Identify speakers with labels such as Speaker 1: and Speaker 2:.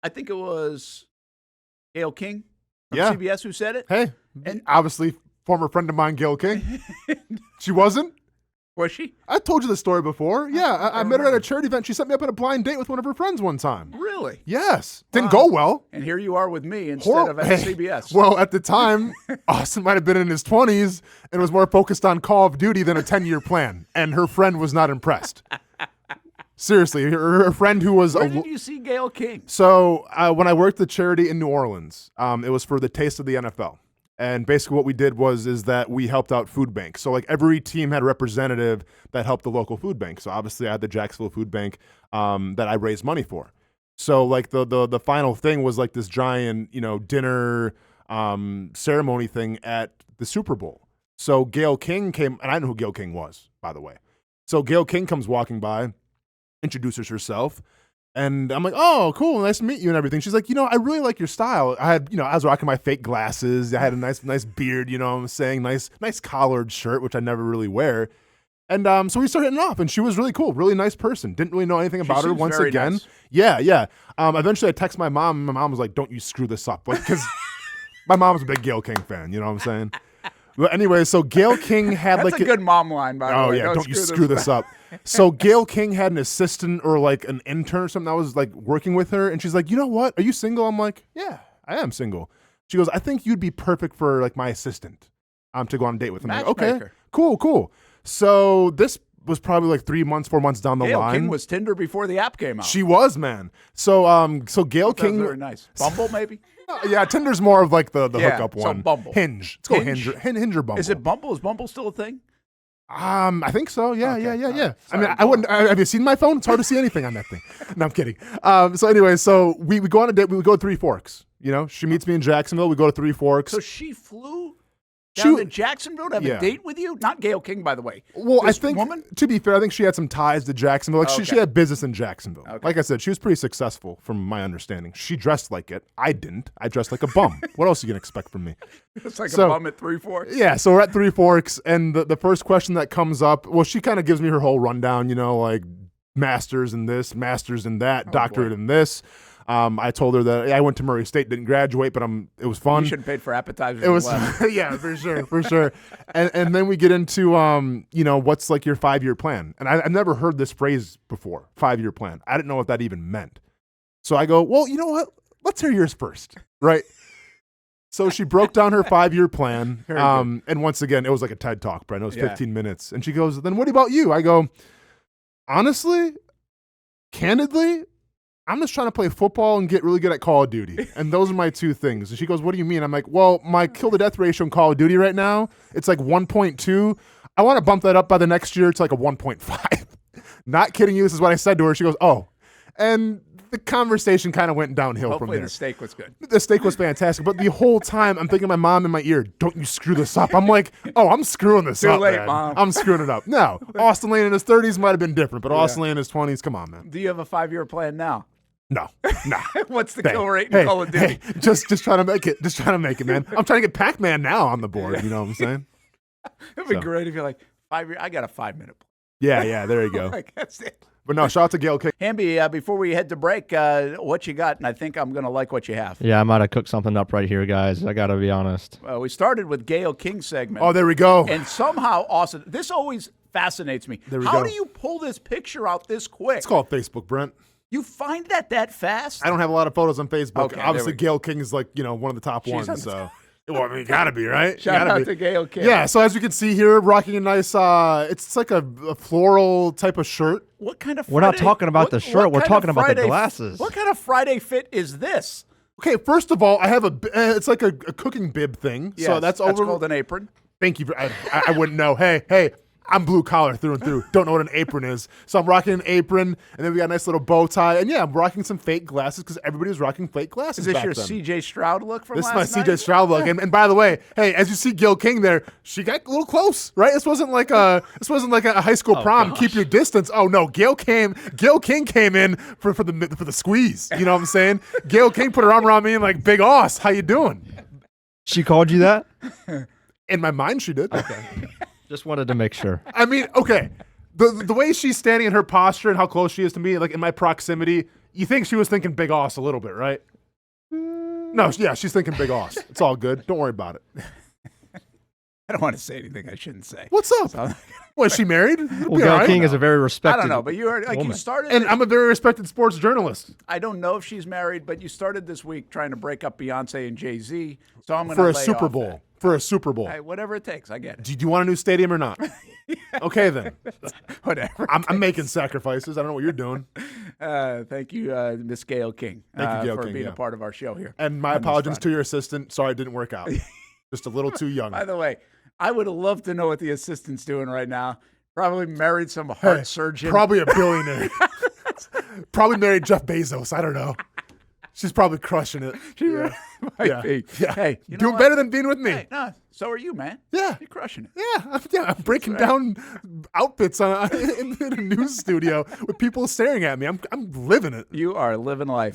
Speaker 1: I think it was Gayle King from
Speaker 2: Yeah.
Speaker 1: CBS who said it.
Speaker 2: Hey,
Speaker 1: And-
Speaker 2: obviously, former friend of mine, Gayle King. She wasn't?
Speaker 1: Was she?
Speaker 2: I told you the story before. Yeah, I met her at a charity event. She set me up on a blind date with one of her friends one time.
Speaker 1: Really?
Speaker 2: Yes. Didn't go well.
Speaker 1: And here you are with me instead of at CBS.
Speaker 2: Well, at the time, Austen might have been in his 20s and was more focused on Call of Duty than a 10-year plan. And her friend was not impressed. Seriously, her friend who was...
Speaker 1: Where did you see Gayle King?
Speaker 2: So when I worked at charity in New Orleans, it was for the Taste of the NFL. And basically what we did is that we helped out food banks. So like every team had a representative that helped the local food bank. So obviously I had the Jacksonville Food Bank that I raised money for. So like the final thing was like this giant, dinner ceremony thing at the Super Bowl. So Gayle King came, and I know who Gayle King was, by the way. So Gayle King comes walking by, introduces herself. And I'm like, oh, cool, nice to meet you and everything. She's like, I really like your style. I had, I was rocking my fake glasses. I had a nice beard, what I'm saying, nice collared shirt, which I never really wear. And so we started hitting off, and she was really cool, really nice person. Didn't really know anything about her once again.
Speaker 1: Nice.
Speaker 2: Yeah. Eventually I text my mom, and my mom was like, don't you screw this up. Because my mom's a big Gayle King fan, you know what I'm saying? Well, anyway, so Gayle King had
Speaker 1: That's a good mom line, by the way.
Speaker 2: Oh, yeah, don't you screw this up. So Gayle King had an assistant or like an intern or something that was like working with her. And she's like, you know what? Are you single? I'm like, yeah, I am single. She goes, I think you'd be perfect for like my assistant to go on a date with. I'm like, okay, cool. So this was probably like 3 months, 4 months down the line.
Speaker 1: Gayle King was Tinder before the app came out.
Speaker 2: She was, man. So Gayle King.
Speaker 1: Very nice. Bumble, maybe?
Speaker 2: Yeah, Tinder's more of like the hookup
Speaker 1: so
Speaker 2: one.
Speaker 1: Bumble.
Speaker 2: Hinge. Let's go Hinge or Bumble.
Speaker 1: Is it Bumble? Is Bumble still a thing?
Speaker 2: I think so. Yeah.
Speaker 1: Sorry,
Speaker 2: I mean, I wouldn't. Have you seen my phone? It's hard to see anything on that thing. No, I'm kidding. So anyway, we go on a date. We would go to Three Forks. She meets me in Jacksonville. We go to Three Forks.
Speaker 1: So she flew down to Jacksonville to have a date with you? Not Gayle King, by the way.
Speaker 2: Well,
Speaker 1: this
Speaker 2: I think,
Speaker 1: woman?
Speaker 2: to be fair, I think she had some ties to Jacksonville. Like she had business in Jacksonville.
Speaker 1: Okay.
Speaker 2: Like I said, she was pretty successful from my understanding. She dressed like it. I didn't. I dressed like a bum. What else are you going to expect from me?
Speaker 1: It's like a bum at Three Forks?
Speaker 2: Yeah, so we're at Three Forks, and the first question that comes up, well, she kind of gives me her whole rundown, like master's in this, master's in that, doctorate in this. I told her that I went to Murray State, didn't graduate, but it was fun.
Speaker 1: You should have paid for appetizers.
Speaker 2: It was, yeah, for sure. And then we get into, what's like your 5-year plan? And I've never heard this phrase before, 5-year plan. I didn't know what that even meant. So I go, well, you know what? Let's hear yours first, right? So she broke down her 5-year plan. And once again, it was like a TED Talk, Brent. It was 15 minutes. And she goes, then what about you? I go, honestly, candidly, I'm just trying to play football and get really good at Call of Duty. And those are my two things. And she goes, what do you mean? I'm like, well, my kill to death ratio in Call of Duty right now, it's like 1.2. I want to bump that up by the next year to like a 1.5. Not kidding you. This is what I said to her. She goes, oh. And the conversation kind of went downhill from there.
Speaker 1: Hopefully the steak was good.
Speaker 2: The steak was fantastic. But the whole time I'm thinking my mom in my ear, don't you screw this up. I'm like, oh, I'm screwing this up,
Speaker 1: late,
Speaker 2: man.
Speaker 1: Mom.
Speaker 2: I'm screwing it up. No, Austen Lane in his 30s might have been different, but Austen Lane in his 20s, come on, man.
Speaker 1: Do you have a 5-year plan now?
Speaker 2: No.
Speaker 1: What's the kill rate in Call of Duty?
Speaker 2: Just trying to make it. Just trying to make it, man. I'm trying to get Pac-Man now on the board. You know what I'm saying?
Speaker 1: It'd be great if you're like, 5 year. I got a 5-minute plan.
Speaker 2: Yeah. There you go.
Speaker 1: Like, that's it.
Speaker 2: But no, shout out to Gayle King.
Speaker 1: Hamby, before we head to break, what you got? And I think I'm going to like what you have.
Speaker 3: Yeah, I might have cooked something up right here, guys. I got to be honest.
Speaker 1: We started with Gayle King segment.
Speaker 2: Oh, there we go.
Speaker 1: And somehow, Austin, this always fascinates me. How do you pull this picture out this quick?
Speaker 2: It's called Facebook, Brent.
Speaker 1: You find that fast?
Speaker 2: I don't have a lot of photos on Facebook.
Speaker 1: Okay,
Speaker 2: obviously, Gayle King is like, one of the top ones. So, well, I mean, you gotta be, right?
Speaker 1: Shout out to Gayle King.
Speaker 2: Yeah. So as you can see here, rocking a nice, it's like a floral type of shirt.
Speaker 1: What kind of?
Speaker 3: We're not talking about the shirt. We're talking about the glasses.
Speaker 1: What kind of Friday fit is this?
Speaker 2: Okay, first of all, I have it's like a cooking bib thing.
Speaker 1: Yes,
Speaker 2: so that's
Speaker 1: called an apron.
Speaker 2: Thank you. I wouldn't know. Hey. I'm blue collar through and through. Don't know what an apron is. So I'm rocking an apron, and then we got a nice little bow tie. And yeah, I'm rocking some fake glasses because everybody was rocking fake glasses.
Speaker 1: Is this your
Speaker 2: then.
Speaker 1: CJ Stroud look from last night?
Speaker 2: This is my CJ Stroud look. And by the way, hey, as you see Gayle King there, she got a little close, right? This wasn't like a high school prom. Gosh. Keep your distance. Oh no, Gayle King came in for the squeeze. You know what I'm saying? Gayle King put her arm around me and like, Big Aus, how you doing?
Speaker 3: She called you that?
Speaker 2: In my mind, she did.
Speaker 3: Okay. Just wanted to make sure.
Speaker 2: I mean, okay. The way she's standing in her posture and how close she is to me, like in my proximity, You think she was thinking Big Oss a little bit, right? No, yeah, she's thinking Big Oss. It's all good. Don't worry about it.
Speaker 1: I don't want to say anything I shouldn't say.
Speaker 2: What's up? Was she married?
Speaker 3: Well, Gayle King is a very respected
Speaker 1: I don't know, but you heard, you started.
Speaker 2: And I'm a very respected sports journalist.
Speaker 1: I don't know if she's married, but you started this week trying to break up Beyonce and Jay-Z. So I'm going to
Speaker 2: for a Super Bowl.
Speaker 1: That.
Speaker 2: For a Super Bowl.
Speaker 1: Hey, whatever it takes, I get it.
Speaker 2: Do you want a new stadium or not? Okay, then.
Speaker 1: Whatever.
Speaker 2: I'm making sacrifices. I don't know what you're doing.
Speaker 1: Thank you, Miss Gayle King,
Speaker 2: Thank you, Gayle
Speaker 1: for
Speaker 2: King,
Speaker 1: being a part of our show here.
Speaker 2: And my apologies to your assistant. Sorry it didn't work out. Just a little too young.
Speaker 1: By the way, I would have loved to know what the assistant's doing right now. Probably married some heart surgeon.
Speaker 2: Probably a billionaire. Probably married Jeff Bezos. I don't know. She's probably crushing it.
Speaker 1: She might be.
Speaker 2: Yeah.
Speaker 1: Hey, you know
Speaker 2: doing
Speaker 1: what?
Speaker 2: better than being with me.
Speaker 1: Hey, no, so are you, man.
Speaker 2: Yeah.
Speaker 1: You're crushing it.
Speaker 2: Yeah, I'm breaking down outfits in a news studio with people staring at me. I'm living it.
Speaker 1: You are living life.